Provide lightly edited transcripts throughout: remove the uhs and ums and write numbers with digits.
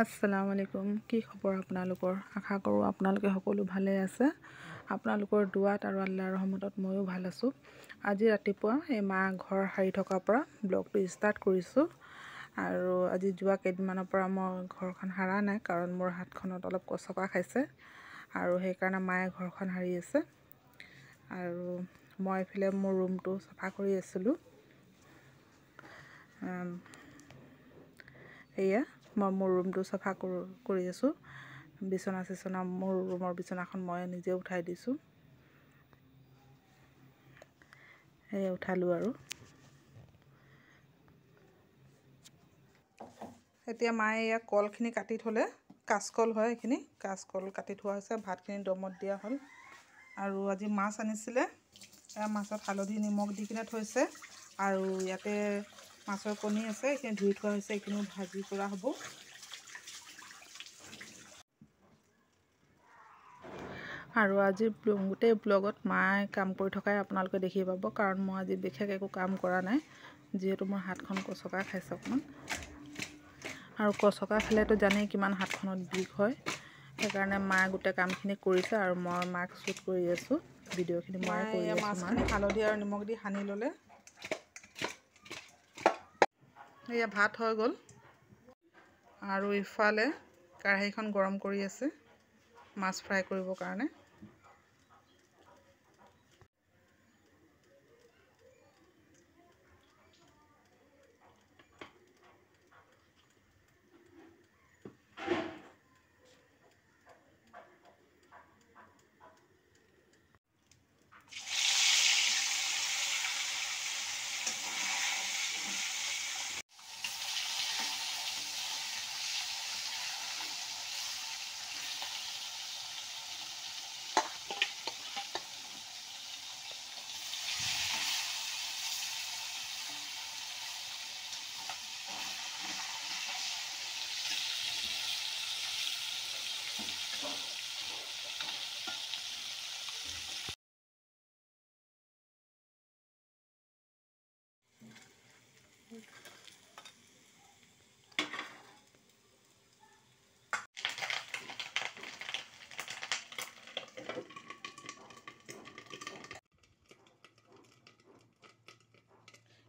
আসসালামু আলাইকুম। কি খবৰ আপোনালোকৰ? আশা কৰোঁ আপোনালোকে সকলো ভালে আছে। আপোনালোকৰ দুৱাত আৰু আল্লাহৰ ৰহমতত ময়ো ভাল আছোঁ। আজি ৰাতিপুৱা এই মা ঘৰ সাৰি থকাৰ পৰা ব্লগটো ষ্টাৰ্ট কৰিছোঁ। আৰু আজি যোৱা কেইদিনমানৰ পৰা মই ঘৰখন সাৰা নাই, কাৰণ মোৰ হাতখনত অলপ কচকা খাইছে আৰু সেইকাৰণে মায়ে ঘৰখন সাৰি আছে। আৰু মই এইফালে মোৰ ৰুমটো চাফা কৰি আছিলোঁ। এয়া মই মোৰ ৰুমটো চাফা কৰি আছোঁ। বিচনা মোৰ ৰুমৰ বিচনাখন মই নিজে উঠাই দিছোঁ। সেয়ে উঠালোঁ আৰু এতিয়া মায়ে এয়া কলখিনি কাটি থ'লে, কাচকল হয় এইখিনি, কাচকল কাটি থোৱা হৈছে। ভাতখিনি দমত দিয়া হ'ল। আৰু আজি মাছ আনিছিলে, এয়া মাছত হালধি নিমখ দি কিনে থৈছে। আৰু ইয়াতে মাছৰ কণী আছে, এইখিনি ধুই থোৱা হৈছে, এইখিনিও ভাজি কৰা হ'ব। আৰু আজি গোটেই ব্লগত মায়ে কাম কৰি থকাই আপোনালোকে দেখি পাব, কাৰণ মই আজি বিশেষ একো কাম কৰা নাই, যিহেতু মোৰ হাতখন কচকা খাইছে অকণমান। আৰু কচকা খালেতো জানেই কিমান হাতখনত বিষ হয়। সেইকাৰণে মায়ে গোটেই কামখিনি কৰিছে আৰু মই মাক শ্বুট কৰি আছোঁ। ভিডিঅ'খিনি মই কৰি আছোঁ। মাছখিনি হালধি আৰু নিমখ দি সানি ল'লে। এয়া ভাত হৈ গ'ল। আৰু ইফালে কেৰাহীখন গৰম কৰি আছে মাছ ফ্ৰাই কৰিবৰ কাৰণে।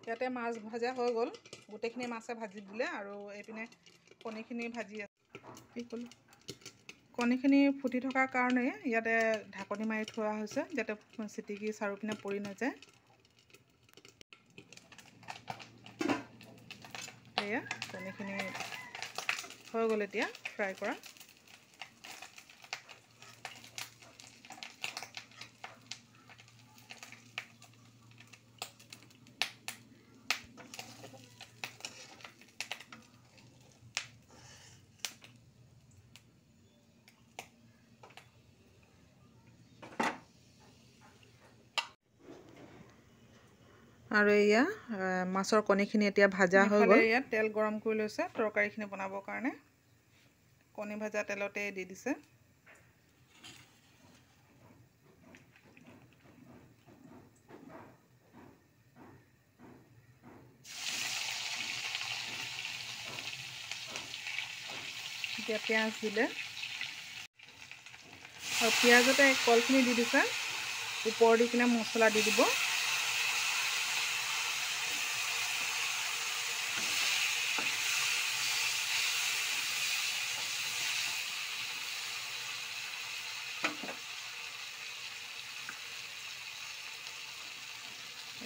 ইয়াতে মাছ ভাজা হৈ গ'ল, গোটেইখিনি মাছে ভাজি দিলে। আৰু এইপিনে কণীখিনি ভাজি আছে। কি ক'লোঁ, কণীখিনি ফুটি থকাৰ কাৰণে ইয়াতে ঢাকনি মাৰি থোৱা হৈছে, যাতে চিটিকি চাৰিওপিনে পৰি নাযায়। এয়া কণীখিনি হৈ গ'ল এতিয়া ফ্ৰাই কৰা। আৰু এয়া মাছৰ কণীখিনি এতিয়া ভাজা হৈ গ'ল। ইয়াত তেল গৰম কৰি লৈছে তৰকাৰীখিনি বনাবৰ কাৰণে। কণী ভাজা তেলতে দি দিছে। এতিয়া পিঁয়াজ দিলে, আৰু পিঁয়াজতে কলখিনি দি দিছে। ওপৰ দি কিনে মছলা দি দিব।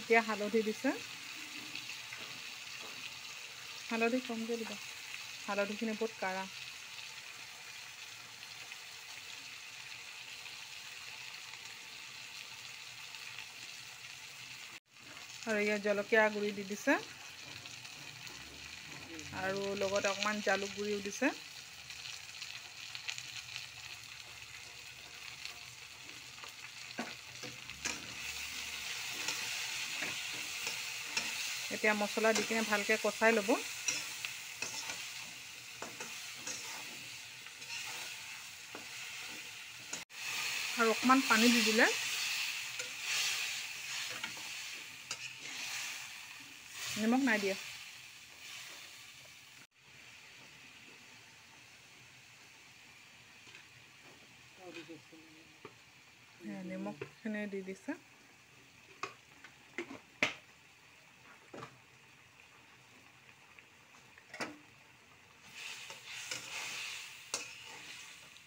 এতিয়া হালধি দিছে, হালধি কমকৈ দিব, হালধিখিনি বহুত কাঢ়া। আৰু ইয়াত জলকীয়া গুড়ি দি দিছে, আৰু লগতে অকণমান জালুক গুড়িও দিছে। এতিয়া মছলা দি কিনে ভালকৈ কষাই ল'ব। আৰু অকণমান পানী দি দিলে নিমখ নাই দিয়া। নিমখখিনি দি দিছে।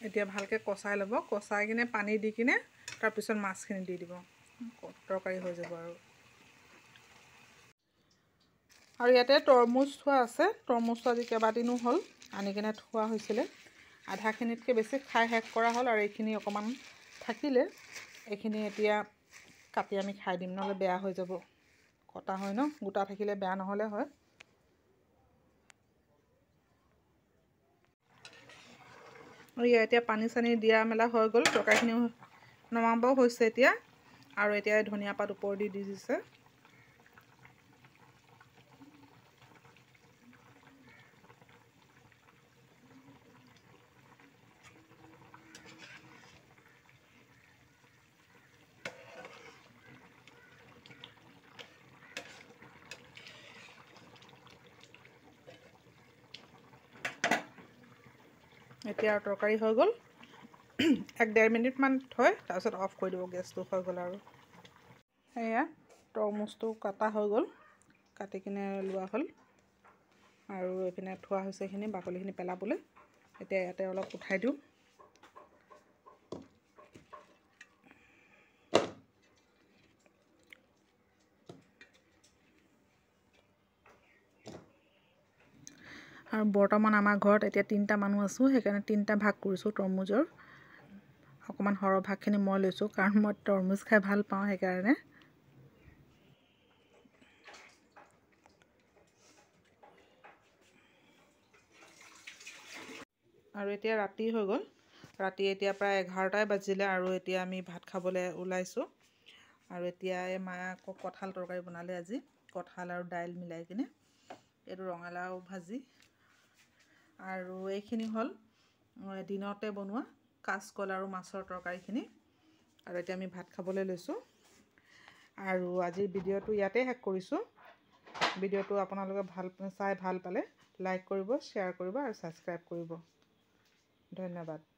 এতিয়া ভালকৈ কচাই ল'ব, কচাই কিনে পানী দি কিনে তাৰপিছত মাছখিনি দি দিব, তৰকাৰী হৈ যাব আৰু ইয়াতে তৰমুজ থোৱা আছে। তৰমুজটো আজি কেইবাদিনো হ'ল আনি কিনে থোৱা হৈছিলে। আধাখিনিতকৈ বেছি খাই শেষ কৰা হ'ল আৰু এইখিনি অকণমান থাকিলে, এইখিনি এতিয়া কাটি আমি খাই দিম, নহ'লে বেয়া হৈ যাব। কটা হয় ন, গোটা থাকিলে বেয়া নহ'লে হয়। আৰু এতিয়া পানী চানী দিয়া মেলা হৈ গ'ল, তৰকাৰীখিনি নমাব হৈছে এতিয়া। আৰু এতিয়া ধনিয়া পাত ওপৰেদি দি দিছে। এতিয়া আৰু তৰকাৰী হৈ গ'ল। 1-1.5 মিনিটমান থৈ তাৰপিছত অফ কৰি দিব গেছটো, হৈ গ'ল আৰু। সেয়া তৰমুজটো কাটা হৈ গ'ল, কাটি কিনে লোৱা হ'ল আৰু এইপিনে থোৱা হৈছে এইখিনি বাকলিখিনি পেলাবলৈ। এতিয়া ইয়াতে অলপ উঠাই দিওঁ। আৰু বৰ্তমান আমাৰ ঘৰত এতিয়া 3টা মানুহ আছোঁ, সেইকাৰণে 3টা ভাগ কৰিছোঁ তৰমুজৰ। অকণমান সৰহ ভাগখিনি মই লৈছোঁ, কাৰণ মই তৰমুজ খাই ভাল পাওঁ সেইকাৰণে। আৰু এতিয়া ৰাতি হৈ গ'ল, ৰাতি এতিয়া প্ৰায় 11টাই বাজিলে আৰু এতিয়া আমি ভাত খাবলৈ ওলাইছোঁ। আৰু এতিয়া এই মায়ে আকৌ কঁঠাল তৰকাৰী বনালে আজি, কঁঠাল আৰু দাইল মিলাই কিনে। এইটো ৰঙালাও ভাজি আৰু এইখিনি হ'ল দিনতে বনোৱা কাচকল আৰু মাছৰ তৰকাৰীখিনি। আৰু এতিয়া আমি ভাত খাবলৈ লৈছোঁ। আৰু আজিৰ ভিডিঅ'টো ইয়াতে শেষ কৰিছোঁ। ভিডিঅ'টো আপোনালোকে চাই ভাল পালে লাইক কৰিব, শ্বেয়াৰ কৰিব আৰু ছাবস্ক্ৰাইব কৰিব। ধন্যবাদ।